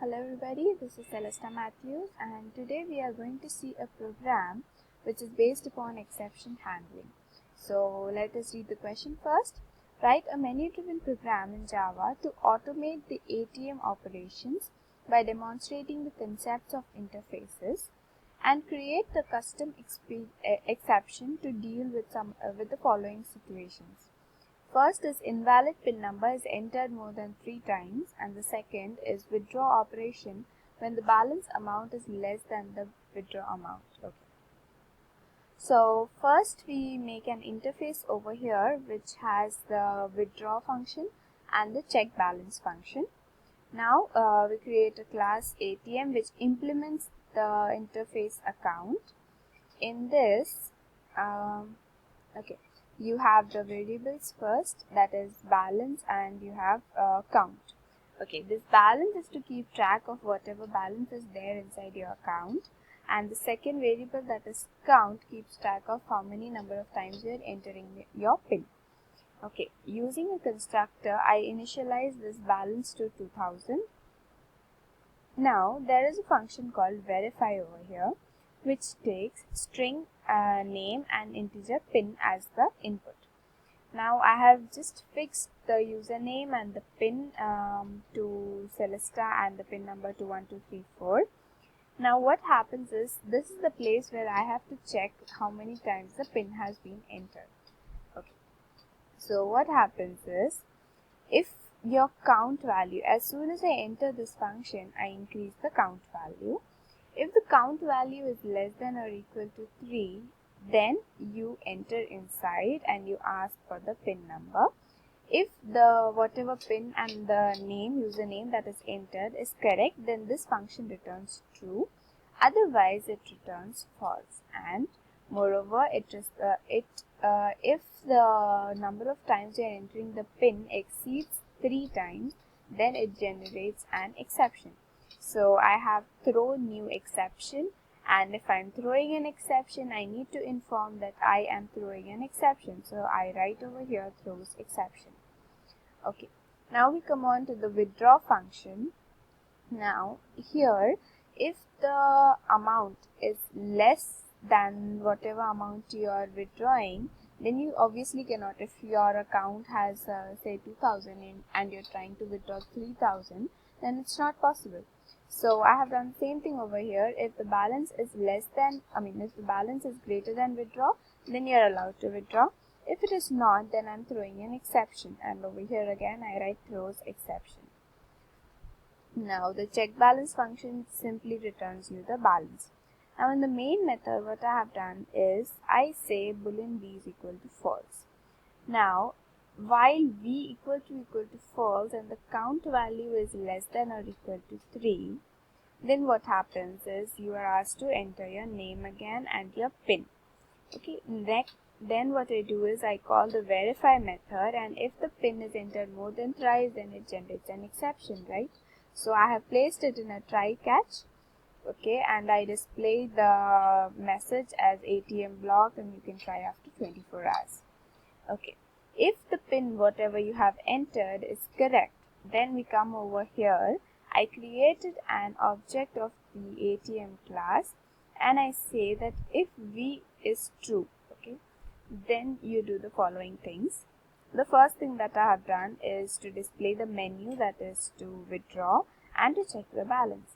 Hello everybody, this is Celesta Matthews and today we are going to see a program which is based upon exception handling. So let us read the question first. Write a menu-driven program in Java to automate the ATM operations by demonstrating the concepts of interfaces and create the custom exception to deal with the following situations. First is invalid PIN number is entered more than 3 times, and the second is withdraw operation when the balance amount is less than the withdraw amount. Okay. So first we make an interface over here which has the withdraw function and the check balance function. Now we create a class ATM which implements the interface account. In this, you have the variables first, that is balance, and you have count. Okay, this balance is to keep track of whatever balance is there inside your account, and the second variable, that is count, keeps track of how many number of times you are entering your PIN. Okay, using a constructor, I initialize this balance to 2000. Now there is a function called verify over here, which takes string name and integer PIN as the input. Now I have just fixed the username and the PIN to Celesta and the PIN number to 1234. Now what happens is, this is the place where I have to check how many times the PIN has been entered. Okay. So what happens is, if your count value, as soon as I enter this function, I increase the count value. If the count value is less than or equal to 3, then you enter inside and you ask for the PIN number. If the whatever PIN and the username that is entered is correct, then this function returns true. Otherwise, it returns false. And moreover, if the number of times you are entering the PIN exceeds 3 times, then it generates an exception. So I have throw new exception, and if I am throwing an exception, I need to inform that I am throwing an exception. So I write over here throws exception. Okay. Now we come on to the withdraw function. Now here, if the amount is less than whatever amount you are withdrawing, then you obviously cannot. If your account has say 2000 and you're trying to withdraw 3000, then it's not possible. So I have done the same thing over here. If the balance is if the balance is greater than withdraw, then you're allowed to withdraw. If it is not, then I'm throwing an exception, and over here again I write throws exception. Now the check balance function simply returns you the balance. Now in the main method, what I have done is, I say boolean b is equal to false. Now while v equal to false and the count value is less than or equal to 3, then what happens is, you are asked to enter your name again and your PIN. Okay, then what I do is, I call the verify method, and if the PIN is entered more than thrice, then it generates an exception, right? So I have placed it in a try catch. Okay, and I display the message as ATM blocked, and you can try after 24 hours. Okay, if the PIN whatever you have entered is correct, then we come over here. I created an object of the ATM class, and I say that if v is true, okay, then you do the following things. The first thing that I have done is to display the menu, that is to withdraw and to check the balance.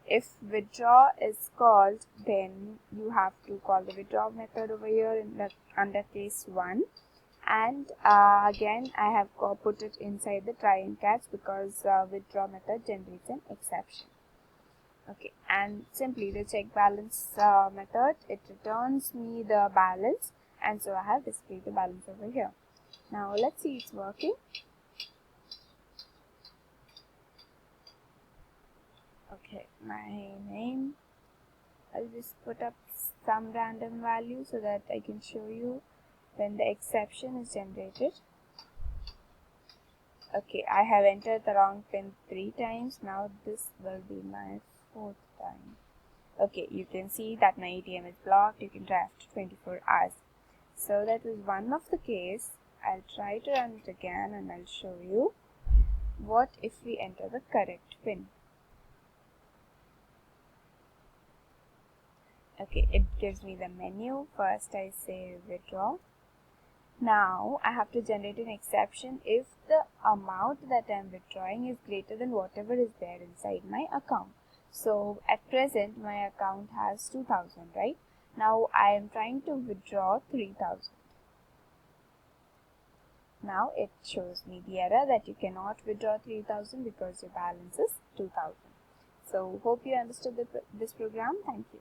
If withdraw is called, then you have to call the withdraw method over here under case 1. And again I have put it inside the try and catch, because withdraw method generates an exception. Okay, and simply the check balance method, it returns me the balance, and so I have displayed the balance over here. Now let's see it's working. Okay, my name, I'll just put up some random value so that I can show you when the exception is generated. Okay, I have entered the wrong PIN 3 times. Now this will be my 4th time. Okay, you can see that my ATM is blocked. You can try after 24 hours. So that was one of the case. I'll try to run it again and I'll show you what if we enter the correct PIN. Okay, it gives me the menu. First I say withdraw. Now I have to generate an exception if the amount that I am withdrawing is greater than whatever is there inside my account. So at present my account has 2000, right? Now I am trying to withdraw 3000. Now it shows me the error that you cannot withdraw 3000 because your balance is 2000. So hope you understood this program. Thank you.